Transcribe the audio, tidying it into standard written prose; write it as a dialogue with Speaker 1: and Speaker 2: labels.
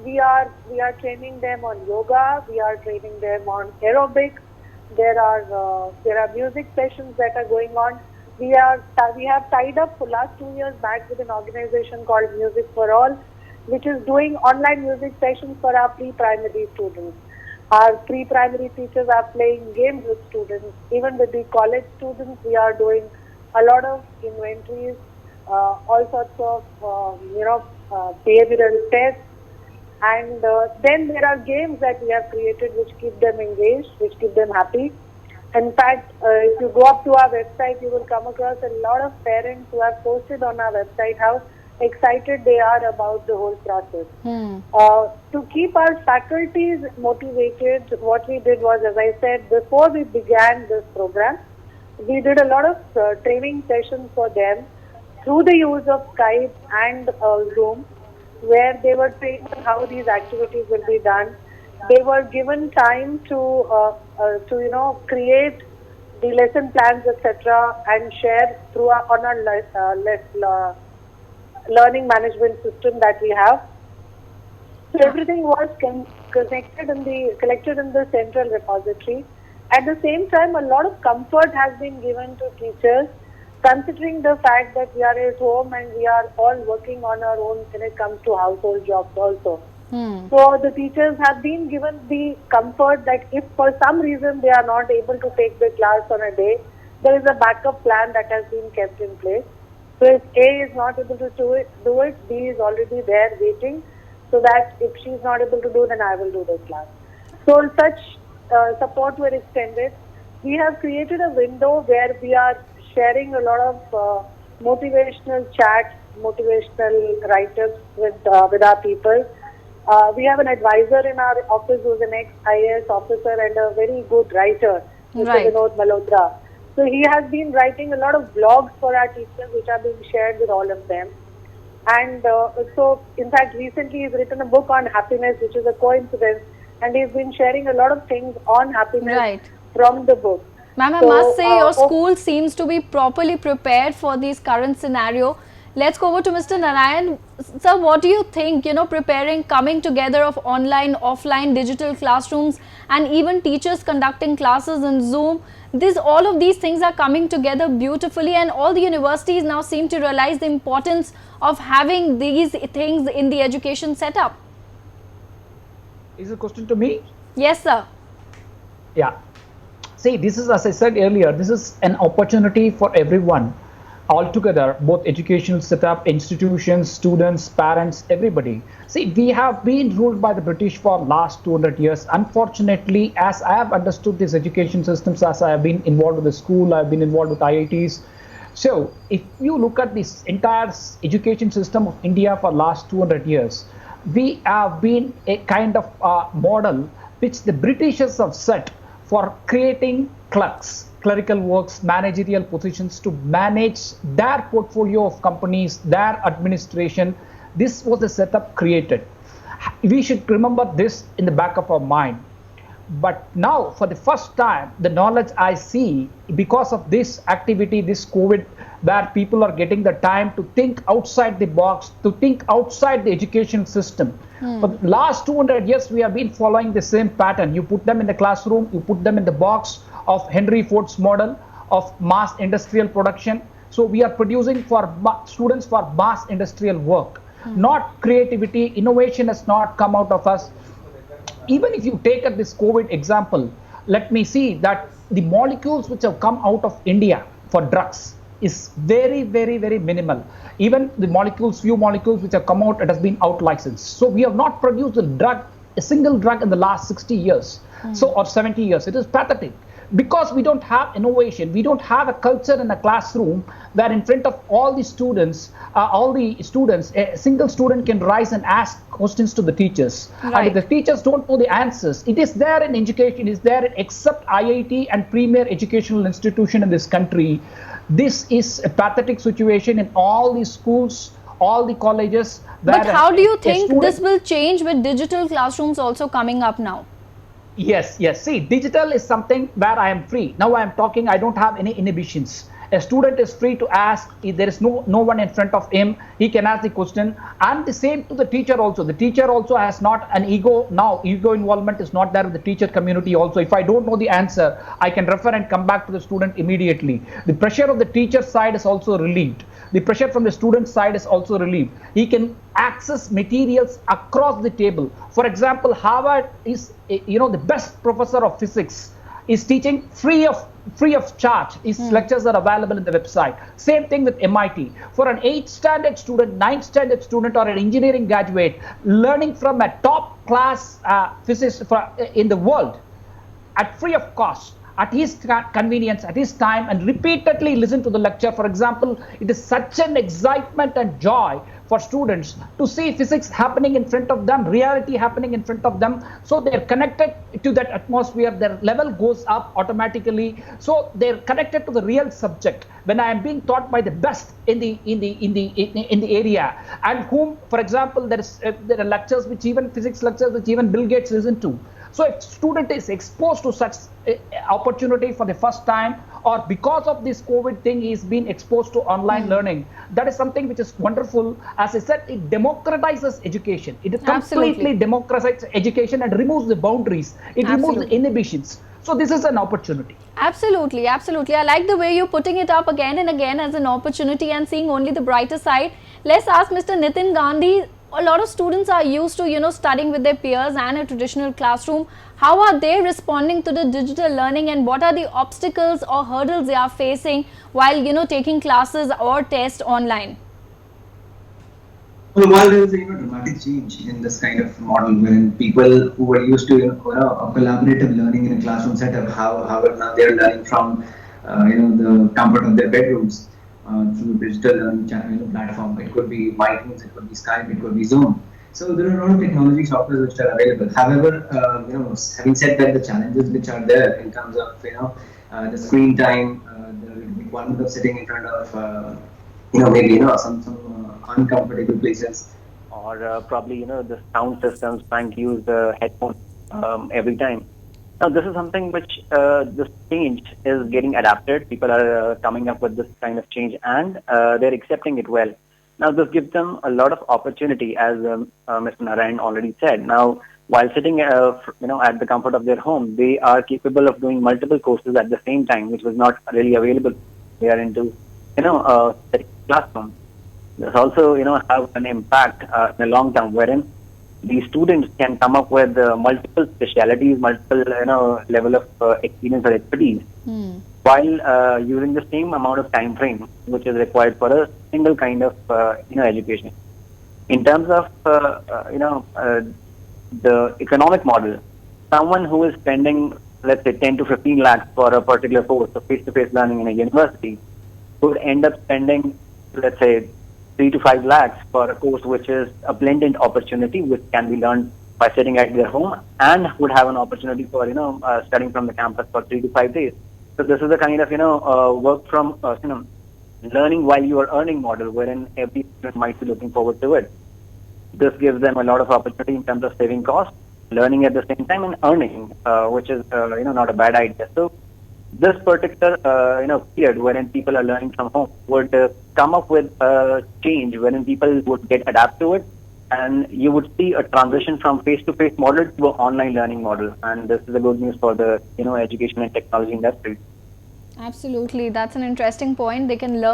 Speaker 1: we are training them on yoga. We are training them on aerobic. There are music sessions that are going on. We have tied up for last 2 years back with an organization called Music for All, which is doing online music sessions for our pre-primary students. Our pre-primary teachers are playing games with students. Even with the college students, we are doing a lot of inventories, all sorts of behavioral tests, and then there are games that we have created which keep them engaged, which keep them happy. In fact, if you go up to our website, you will come across a lot of parents who have posted on our website how excited they are about the whole process. To keep our faculties motivated, what we did was, as I said, before we began this program, we did a lot of training sessions for them through the use of Skype and Zoom, where they were trained on how these activities will be done. They were given time to create the lesson plans, etc., and share through on our learning management system that we have. So everything was collected in the central repository. At the same time, a lot of comfort has been given to teachers, considering the fact that we are at home and we are all working on our own when it comes to household jobs also. So the teachers have been given the comfort that if for some reason they are not able to take the class on a day, there is a backup plan that has been kept in place. So if A is not able to do it, B is already there waiting, so that if she is not able to do, then I will do the class. So such support were extended. We have created a window where we are sharing a lot of motivational chats, motivational write-ups with our people. We have an advisor in our office who is an ex-IAS officer and a very good writer, Mr. Vinod Malhotra. So he has been writing a lot of blogs for our teachers, which are being shared with all of them. And so, in fact, recently he's written a book on happiness, which is a coincidence, and he's been sharing a lot of things on happiness from the book.
Speaker 2: Ma'am, I must say your school seems to be properly prepared for this current scenario. Let's go over to Mr. Narayan. Sir, what do you think, coming together of online, offline, digital classrooms and even teachers conducting classes in Zoom? All of these things are coming together beautifully, and all the universities now seem to realize the importance of having these things in the education setup.
Speaker 3: Is the question to me?
Speaker 2: Yes, sir.
Speaker 3: Yeah. See, this is, as I said earlier, this is an opportunity for everyone. Altogether, both educational setup, institutions, students, parents, everybody. See, we have been ruled by the British for last 200 years. Unfortunately, as I have understood these education systems, as I have been involved with the school, I have been involved with IITs. So, if you look at this entire education system of India for last 200 years, we have been a kind of model which the Britishers have set for creating clerks, clerical works, managerial positions to manage their portfolio of companies, their administration. This was the setup created. We should remember this in the back of our mind. But now, for the first time, the knowledge I see because of this activity, this COVID, where people are getting the time to think outside the box, to think outside the education system. For the last 200 years, we have been following the same pattern. You put them in the classroom, you put them in the box of Henry Ford's model of mass industrial production. So we are producing for students for mass industrial work, not creativity. Innovation has not come out of us. Even if you take at this COVID example, let me see that the molecules which have come out of India for drugs is very, very, very minimal. Even the molecules, few molecules which have come out, it has been out licensed. So we have not produced a single drug in the last 60 years, or 70 years. It is pathetic. Because we don't have innovation, we don't have a culture in a classroom where in front of all the students, a single student can rise and ask questions to the teachers. And if the teachers don't know the answers, it is there in education, it is there except IIT and premier educational institution in this country. This is a pathetic situation in all the schools, all the colleges.
Speaker 2: But how do you think this will change with digital classrooms also coming up now?
Speaker 3: Yes. See, digital is something where I am free. Now I am talking, I don't have any inhibitions. a student is free to ask. If there is no one in front of him, he can ask the question. And the same to the teacher also. The teacher also has not an ego. Now ego involvement is not there with the teacher community also. If I don't know the answer, I can refer and come back to the student immediately. The pressure of the teacher side is also relieved. The pressure from the student side is also relieved. He can access materials across the table. For example, Harvard is, the best professor of physics is teaching free of charge. His lectures are available in the website. Same thing with MIT. For an 8th standard student, 9th standard student, or an engineering graduate learning from a top class physicist in the world at free of cost, at his convenience, at his time, and repeatedly listen to the lecture. For example, it is such an excitement and joy for students to see physics happening in front of them, reality happening in front of them. So they're connected to that atmosphere. Their level goes up automatically. So they're connected to the real subject. When I am being taught by the best in the area, and whom, for example, there are lectures which even physics lectures which even Bill Gates listen to. So if student is exposed to such opportunity for the first time, or because of this COVID thing, he's been exposed to online learning, that is something which is wonderful. As I said, it democratizes education. It completely democratizes education and removes the boundaries. It removes the inhibitions. So this is an opportunity.
Speaker 2: Absolutely, absolutely. I like the way you're putting it up again and again as an opportunity and seeing only the brighter side. Let's ask Mr. Nitin Gandhi. A lot of students are used to, studying with their peers and a traditional classroom. How are they responding to the digital learning, and what are the obstacles or hurdles they are facing while, taking classes or tests online?
Speaker 4: Well, while there is a dramatic change in this kind of model, wherein people who were used to a collaborative learning in a classroom setup, however now they are learning from the comfort of their bedrooms through digital learning platform. It could be MyTeams, it could be Skype, it could be Zoom. So there are a lot of technology software which are available. However, having said that, the challenges which are there in terms of the screen time, the requirement of sitting in front of maybe some uncomfortable places, or probably the sound systems, trying to use the headphones every time. Now this is something which this change is getting adapted. People are coming up with this kind of change, and they're accepting it well. Now this gives them a lot of opportunity, as Mr. Narayan already said. Now while sitting at the comfort of their home, they are capable of doing multiple courses at the same time, which was not really available. They are into classroom. This also have an impact in the long term, wherein these students can come up with multiple specialities, multiple level of experience or expertise, while using the same amount of time frame which is required for a single kind of education. In terms of the economic model, someone who is spending, let's say, 10 to 15 lakhs for a particular course of face-to-face learning in a university would end up spending, let's say, 3 to 5 lakhs for a course which is a blended opportunity, which can be learned by sitting at their home, and would have an opportunity for studying from the campus for 3 to 5 days. So this is the kind of work from learning while you are earning model, wherein every student might be looking forward to it. This gives them a lot of opportunity in terms of saving costs, learning at the same time, and earning, which is not a bad idea. So this particular period wherein people are learning from home would come up with a change wherein people would get adapt to it, and you would see a transition from face-to-face model to an online learning model. And this is a good news for the education and technology industry.
Speaker 2: Absolutely, that's an interesting point. They can learn